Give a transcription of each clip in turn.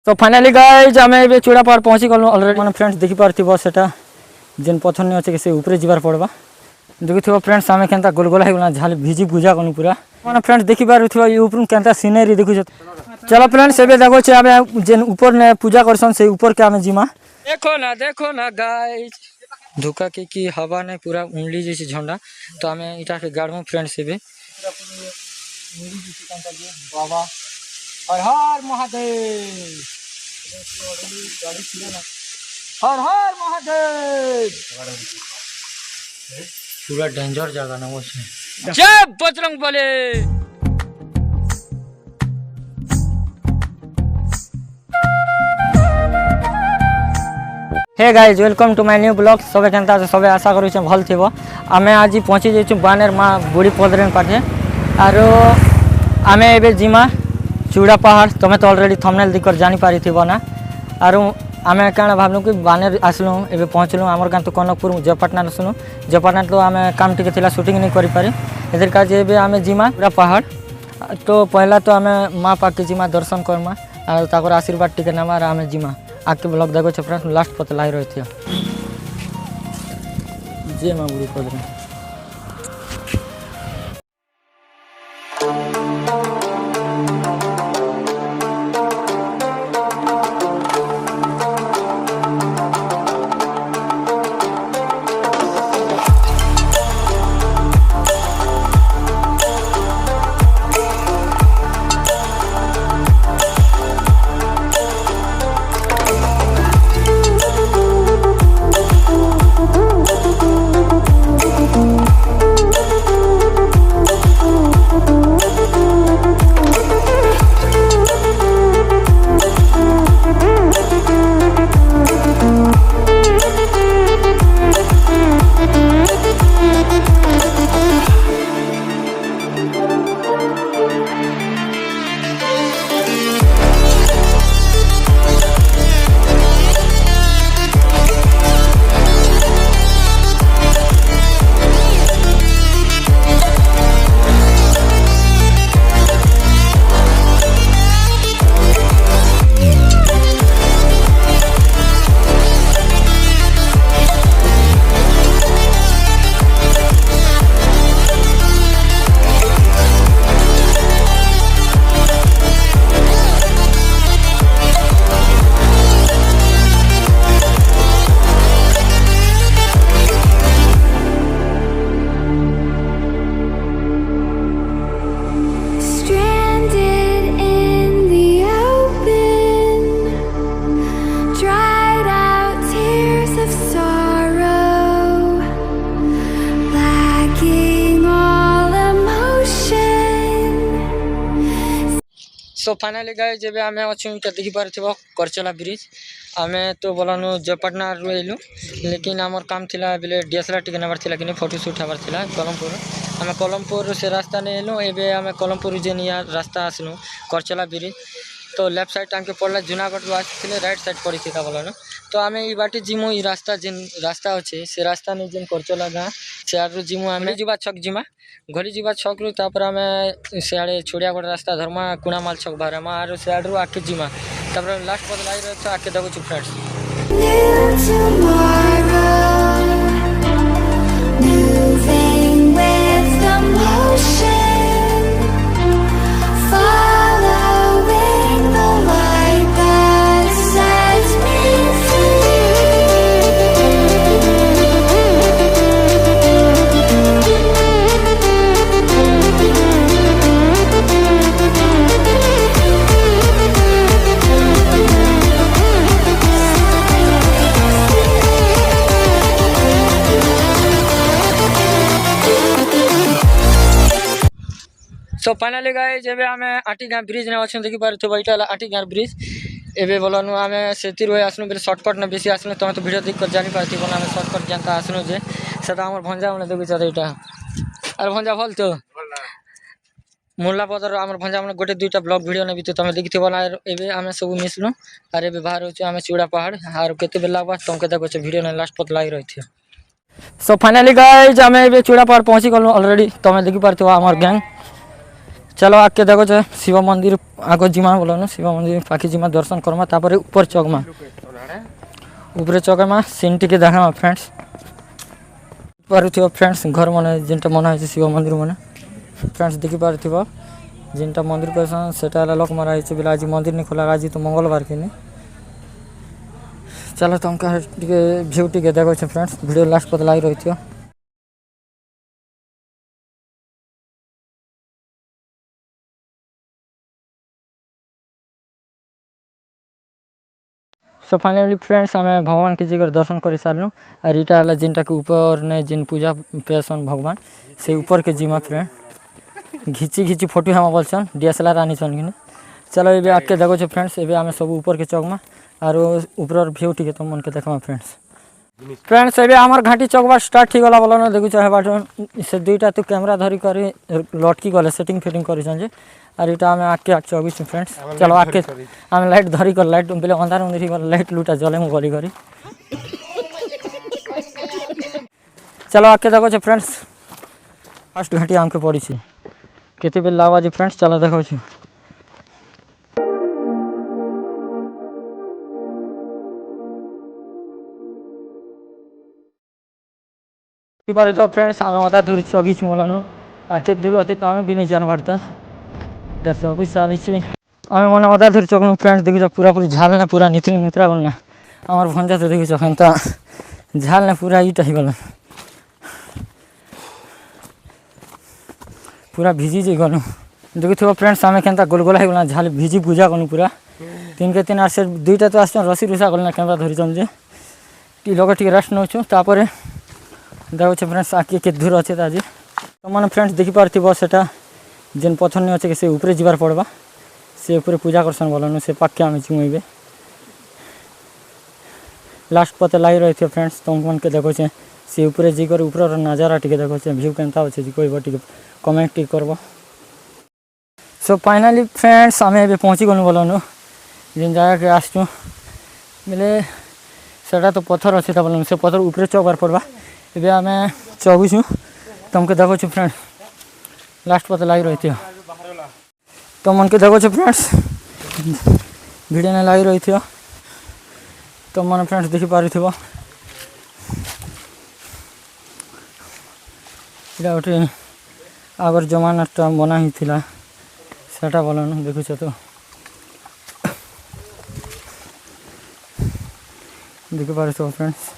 तो finally guys आम ए चूड़ा पहाड़ पहुँची गलु अलरेडी मैंने फ्रेंड्स देखी पार्थिव सेटा जेन पथर नहीं अच्छे से ऊपर जीवार पड़वा देखुव फ्रेंड्स आम के गोलगोला होगा झाल भिजी भुजा गलु पूरा मैंने फ्रेंड्स देखी पार्थिव ऊपर के सीनेरी देखु। चलो फ्रेंड्स एवं देखो आम जेन ऊपर ने पूजा करसन से ऊपर के आम जीमा देखो ना गाइज धोखा की हवा नहीं पूरा उंगली जैसे झंडा तो आम इटा के गाड़ू फ्रेंड्स एवं बाबा हर हर महादेव हर हर महादेव पूरा डेंजर जगह ना वो जय Bajrang Bali. Hey guys welcome to my new blog सब केनता सब आशा करूँ भल थी आम आज पहुँची जाइए बानेर माँ बुढ़ी पदरेन पाखे आर आम ए जिमा चूड़ा पहाड़ तुम्हें तो अलरेडी थंबनेल देखकर जानी पारी थी ना आर आम क्या भावलु कि बानेर आसलु एवं पहुँचलु आमर गाँ तो कनकपुर जयपाटना सुनु जयपाटना तो आम काम टे शूटिंग नहीं करें इधर का आम जिमा चूड़ा पहाड़ तो पहला तो आम माँ पाके जिमा दर्शन करमा और आशीर्वाद टे नामा आम जिमा आगे ब्लॉग देखो फ्रेंड्स लास्ट पत लाई रही थी जय माँ बुढ़ी पदरी। सो फाइनाली गाइस जब आम अच्छे देखी पार्थिव करचला ब्रिज आम तो बोलानु जयपाटना रु लेकिन आमर काम थिला बेले डीएसएलआर टिके नबार थिला कि फोटो शूट हबार थिला कलमपुर आम कलमपुर से रास्ता नहीं हेलु एबे आम कलमपुर जेन या रास्ता आसलु करचला ब्रिज तो लेफ्ट साइड आमके पड़ला जूनागढ़ आसते राइट साइड पड़ी था बोलानु तो आम ये बाटे जिमु ये रास्ता जेन रास्ता अच्छे से रास्ता नहीं जेन करचला गाँ से जिमु आम जीवा छक जिमा घरी जीवा छक रु तापर आम सियाड़े छोड़ियागढ़ रास्ता धर्मा कुणामाल छक बाहरमा आर सियाड़ू आके जिमा तापर लास्ट पद लाई रही आके देखो फ्रेंड्स। सो फाइनाली गाइस एबे आमे आटी गाँ ब्रिज ने अच्छे देखी पारथो इटा आटी गाँ ब्रिज एबे बोलनु आमे सेतिर होय आसनु बेले शॉर्टकट ने बेसी आसनु तमे तो वीडियो देख कर जानि पारथि कोन आमे शॉर्टकट जानता आसनु जे सेटा हमर भंजा ने देखि छ इटा अरे भंजा भल तो मुल्ला पदर हमर भंजा हमर गोटे दुईटा ब्लॉग वीडियो ने भी तो तमे देखिथिबो ना एबे आमे सब मिसनु अरे एबे बाहर होछु आमे चूड़ा पहाड़ आर केते बेला बा तमके देखो छ वीडियो ने लास्ट पत लाग रही थी। सो फाइनली गाइस आमे एबे चूड़ा पहाड़ पहुंची गलो ऑलरेडी तमे देखि पारथो हमर गैंग चलो आके देखो जे शिव मंदिर आग जिमा बोलन शिव मंदिर पाखी जिमा दर्शन करमा तापर ऊपर चगमा ऊपर चगमा सीन टिके देखा फ्रेंड्स पारुथिबो फ्रेंड्स घर माने जेंटा मना है शिव मंदिर माने फ्रेंड्स देखि पारुथिबो जेंटा मंदिर person सेटा लोक मारा है बिला आज मंदिर नहीं खोला आज तो मंगलवार के चलो तुमका टिके व्यू टिके देखो छे फ्रेंड्स वीडियो लास्ट पत लाइ रहिथियो सो फाइनली फ्रेंड्स आम भगवान के जगह दर्शन कर सारू और इटा है जिनटा के ऊपर ने जिन पूजा पेसन भगवान से ऊपर के जिमा फ्रेंड घिची घिची फोटो हम बोलसन डीएसएलआर आनी सन कि चलो ये आके देखो छे फ्रेंड्स ये आम सब ऊपर के चौकमा और ऊपर व्यू टी तुम मन के देखा फ्रेंड्स फ्रेंड्स ये आमर घाटी चौकवा स्टार्ट हो गला बोलो देखु चाहे से दुईटा तो कैमरा धरी कर लटकी गले सेटिंग फिटिंग कर और इटा आम आके आके चौबी फ्रेंड्स चलो आके आम लाइट धरी कर लाइट बेले अंधार अंधेरी कर लाइट लुटा जले मु गली करी चलो आके देखो छे फ्रेंड्स फर्स्ट घाटी आमके पड़ी केते बेल लावा जी फ्रेंड्स चलो देखो छी तो फ्रेंड्स आम अदा दूर चगी मोलानो आते देवी अति तो आम भी नहीं जान पारता सब सारी आम मन अदा दूर चगनु फ्रेंड्स देखी पूरा पूरी झाल ना पूरा नितरी नितरा गलना आम भंजा तो देखी तो झाल ना पूरा ईटा ही गल पूरा भिजी जी गलु देखी थो फ्रेंड्स आम के गोलगोला हो गला झाल भिजी पूजा गलु पूरा तीन के तीन आर से दुईटा तो आस रसी रुसा गलना कैमरा धरी जे लगे टी रेस्ट नौ तापर देखो फ्रेंड्स आके के दूर अच्छे आज तो मैंने फ्रेंड्स देखी पार्थिव सेटा जेन पथर नहीं अच्छे से ऊपर जीवार पड़वा से ऊपर पूजा करसन बोलन से पाके आम चुमेबे लास्ट पते लाई रही थी फ्रेंड्स तुम मन के देखो से ऊपर जीकर ऊपर नजारा टी देखो व्यू केनता अच्छे कह टी कमेंट टी करब सो फाइनाली फ्रेंड्स आम ए पहुँची गलु बोलन जेन जगह के आसचु बोले सेटा तो पथर अच्छे बोलन से पथर ऊपर चौबार पड़वा ए आम चौगुचु तुमके देखो फ्रेंड लास्ट पता लगी रही थी तुम मन के देखो फ्रेंड्स वीडियो ने लगी रही थी तुम मन फ्रेंड्स देखी पार गोटे आगर जमाना बना ही थिला सेटा बोलन देखुच तो देखी पार फ्रेंड्स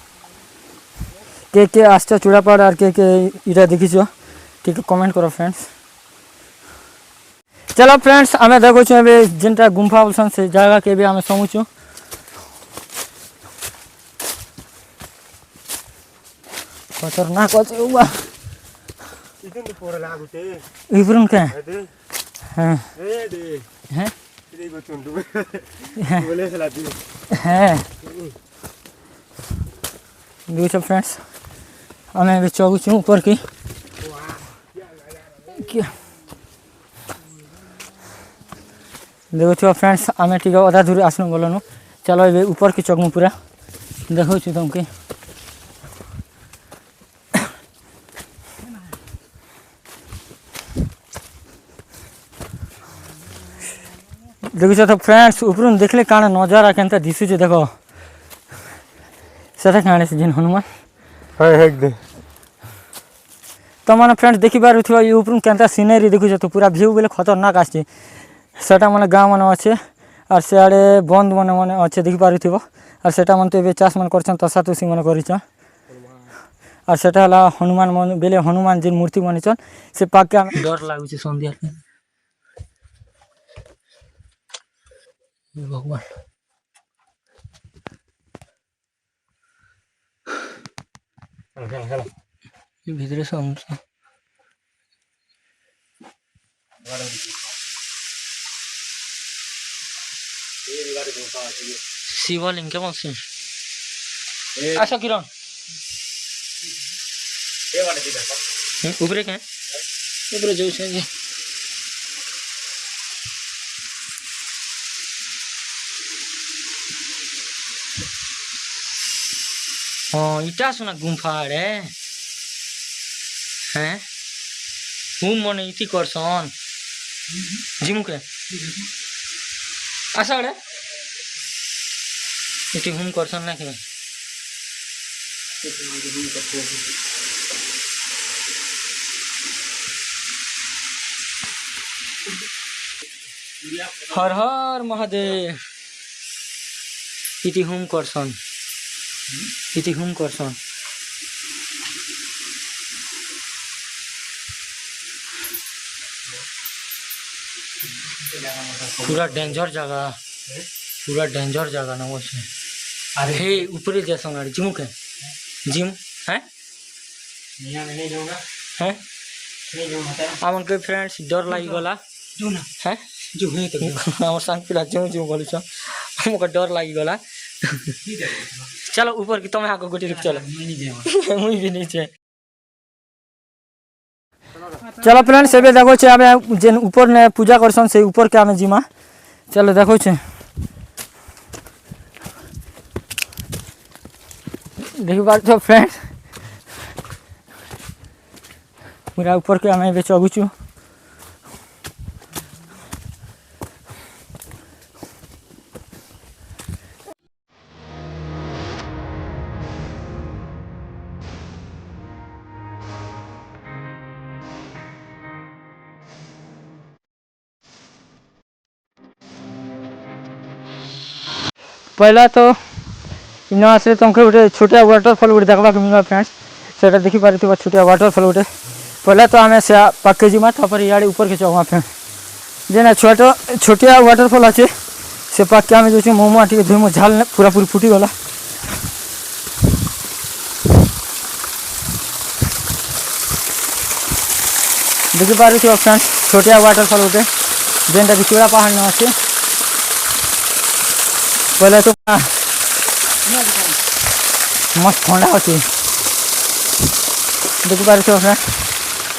के आसच चूड़ापाड़ और के इटा देखीच ठीक कमेंट करो फ्रेंड्स चलो फ्रेंड्स आम देखो जेनटा गुंफा बोलसन से जगह के भी आम समझु खतरनाक अच्छे के हाँ हाँ देखो फ्रेंड्स आम भी चौगुचु ऊपर की देखो फ्रेंड्स आम टी अधा दूर आसनु बोलनु चलो ये ऊपर की चौकमु पूरा देखो तुमके देखो तो फ्रेंड्स ऊपर देखले काना नजारा केनता दिशुचे देखो सेटा काणे से जिन हनुमान तो मैंने फ्रेंड्स देखी पार ऊपर केनता सीनरी देखुच तो पूरा व्यू बोले खतरनाक आसे सेटा मैंने गाँव मन अच्छे और सियाड़े बंद मन मन अच्छे देखी पार और सेटा मन तो चाष मन कर तसा तुसी मन कर और सेटा हनुमान मन बेले हनुमान जिन मूर्ति बनीचन से पाके डर लगुच सन्ध्या भगवान ভিতরে সমস্যা শিবলিঙ্গ কেমন সিন আচ্ছা কিরণ উপরে কে উপরে যাচ্ছে যে हाँ इटा सुना गुंफा रे हैं हूँ मन इति करसन जिमु के आशा बड़े इटी हुम करसन ना कि हर हर महादेव इति हुम करसन पूरा डेंजर जगह ना वो अरे हे ऊपर जैसा गाड़ी जिम के जिम है नहीं जाऊंगा है नहीं जाऊंगा हमन के फ्रेंड्स डर लागी गला जो ना है जो है तो हमर संग पिला जो बोली छ हमको डर लागी गला चलो ऊपर की तुम्हें आको गोटी रुक चलो मुई भी नहीं छे चलो फ्रेंड्स एबे देखो छे आबे जेन ऊपर ने पूजा करसन से ऊपर के आमे जिमा चलो देखो छे देखो बात तो फ्रेंड्स पूरा ऊपर के आमे चगुचु पहला तो इन आसले तुमको गोटे छोटिया वाटरफल गोटे देखा मिलवा फ्रेंड्स से देखिपार छोटिया वाटरफल गोटे पहले तो आम से पाके जीमा तापर इे ऊपर के चढ़ा फ्रेंड जेना छोटिया वाटरफल अच्छे से पाके आम जो मोमो टी धोई मो झाल पूरा पूरी फुटीगला देखिपार फ्रेंड्स छोटिया वाटरफल गोटे जेनटा कि चूड़ा पहाड़ न अच्छे पहले तो मस्त ठंडा अच्छे देखिपार फ्रेंड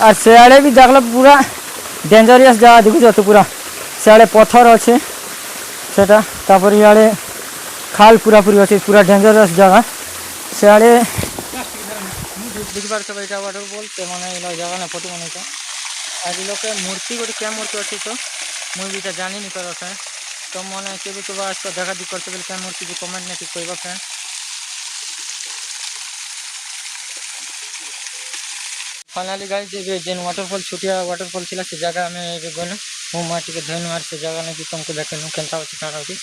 और सियाड़े भी देखल पूरा डेंजरियस जगह देखुच तो पूरा सियाड़े पत्थर अच्छे सेटा तापर इे खाल पूरा पूरी अच्छे पूरा डेंजरियस जगह सियाड़े देखिपार यहाँ वाटरफल से मैंने जगह ना फोटो बन आज लोग मूर्ति गोटे क्या मूर्ति अच्छे तो मुझे जानी नहीं पार फ्रेंड तो मैंने के आज तो देखा दी करते बोले क्या मूर्ति कमेंट नहीं कहवा फ्रेंड फाइनाली गाइस जेन वाटरफल छोटिया वाटरफल थिला से जगह आम गलु मो माटी के धोइन मार से जगह नहीं तुमको देखलु केनता अच्छे काଣା अच्छे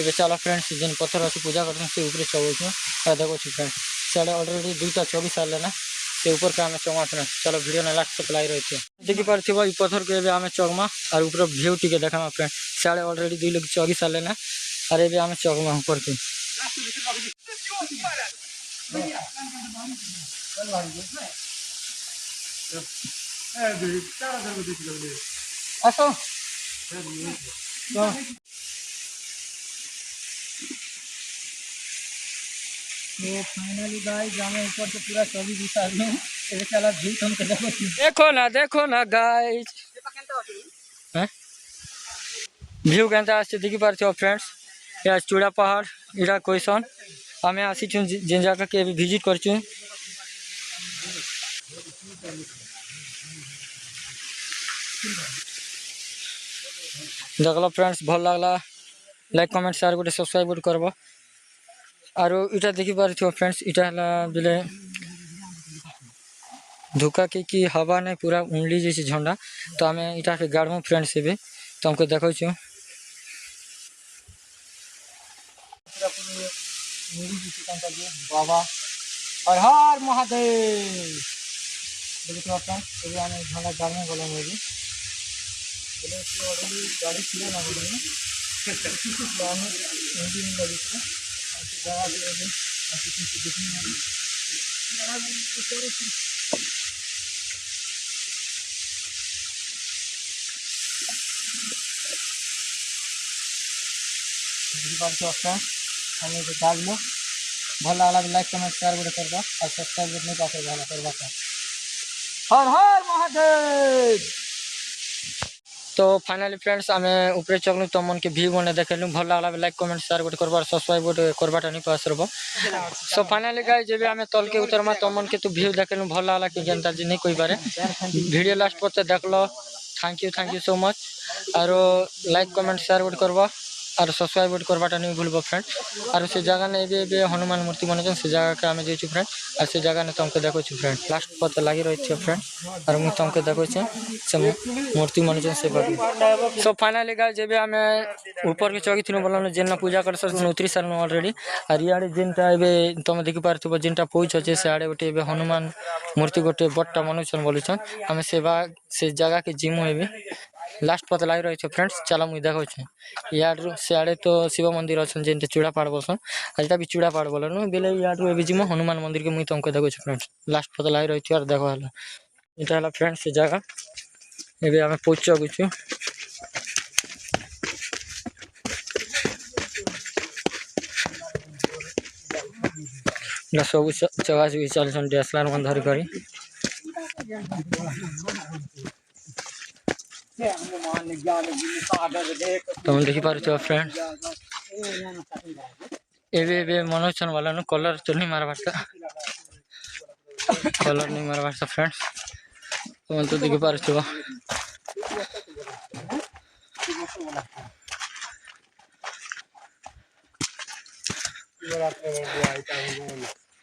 ए चलो फ्रेंड्स जेन पत्थर अच्छे पूजा कर से ऊपर चढ़ू देखो फ्रेंड्स साढ़े अलरेडी 2टा 24 साल ना से ऊपर के आम चढ़ा फ्रेंड्स चलो वीडियो ना लास्ट तक लाई रही देखिपार पत्थर के आम चढ़मा और ऊपर भ्यू टी देखा फ्रेंड साढ़े अलरेडी 2 लोग 24 साल ना और ये आम चढ़मा ऊपर के आसो तो फाइनली गाइस हमें ऊपर से पूरा 24 साल में चला व्यू तुमको देखो ना गाइस हैं व्यू केनता आछे देखि पार छो फ्रेंड्स या चूड़ा पहाड़ इरा क्वेश्चन हमें आसी छु जेन जगह के विजिट कर छु देखल फ्रेंड्स भल लगला लाइक कमेंट शेयर गोटे सब्सक्राइब गोटे करब और इटा देखिपार फ्रेंड्स इटा बेले धोखा कि हवा नहीं पूरा उंगली जैसे झंडा तो आम इटा के गाड़ू फ्रेंड्स से तुमको देखो बाबा हर हर महादेव देखो फ्रेंड्स झंडा गाड़ू गला मुझे गाड़ी थी ना हमें दाग लो भल लगा लाइक कमेंट शेयर गोटे करवा और सब्सक्राइब नहीं पास भला करवा हर हर महादेव तो फाइनली फ्रेंड्स आम ऊपर चलू तुम मन के व्यू मैंने देखलु भल लगा लाइक कमेंट शेयर गोटे करवा सब्सक्राइब गोटे करवाटा नहीं पास रब सो फाइनली गाइस जब आम तल के उतरमा तुम मन के तू व्यू देखलु भल लगा कि जनता जी नहीं कही पारे वीडियो लास्ट पर देख लो थैंक यू सो मच और लाइक कमेंट शेयर गुड करवा और सब्सक्राइब गुड करवाटा नहीं भूलबो फ्रेंड और से जगह ने बे हनुमान मूर्ति बने से जगह के आम जाइछु फ्रेंड और से जगह ने तुमको देखो फ्रेंड लास्ट पता लगी रही थी फ्रेंड और मुझे तुमको देखो से मूर्ति बने से सो फाइनली गाइस जब आम ऊपर के चौकी थी बोल जेन पूजा कर उतरी सार अलरेडी और इे जेनटा तुम देखी पार्थ जेनटा पहुँच अच्छे से आड़े गोटे हनुमान मूर्ति गोटे बड़टा मनुष्य बोलुन आम से जगह के जिमु ए लास्ट पता लगी रही है फ्रेंड्स चलो मुझे देखो यारू सियाड़े तो शिव मंदिर अच्छे जेन चूड़ापाड़ बोसन आजटा भी चूड़ापाड़ बोलन बेले यारू ए जिम हनुमान मंदिर के मुझे तुमको देखो फ्रेंड्स लास्ट पता लगी रही है और देखो यहाँ है फ्रेंड्स से जगह ये आम पहुँच गुचु सब चगा चुकी चलते डीएसएलआर मन धरिक तुम देखी पार फ्रेंड ए मनोचन वाला नु कलर तो नहीं मारबार कलर नहीं मारबार फ्रेंड्स तुम तो देखी पार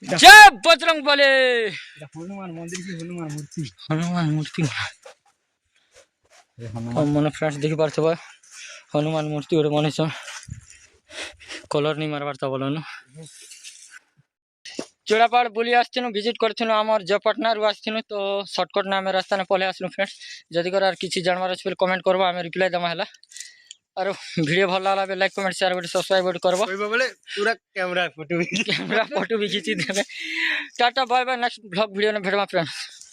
जय बजरंग बली हनुमान मूर्ति मन फ्रेंड्स देखी पार्थ हनुमान मूर्ति गोटे मनीष कलर नहीं मारबार बोलन चूड़ापाड़ बुली आसनु विजिट करूँ आम जयपाटना रू आसनु तो सर्टकट ना आम रास्ता ने पलि आसलु फ्रेंड्स जदि कर किसी जानवर अच्छे कमेंट करब आम रिप्लाई देमा है और वीडियो भल लगा लाइक कमेंट शेयर गोटे सब्सक्राइब गोटे करब पूरा कैमरा फोटो भी खींची देवे tata bye bye next blog video में भेटवा फ्रेंड्स।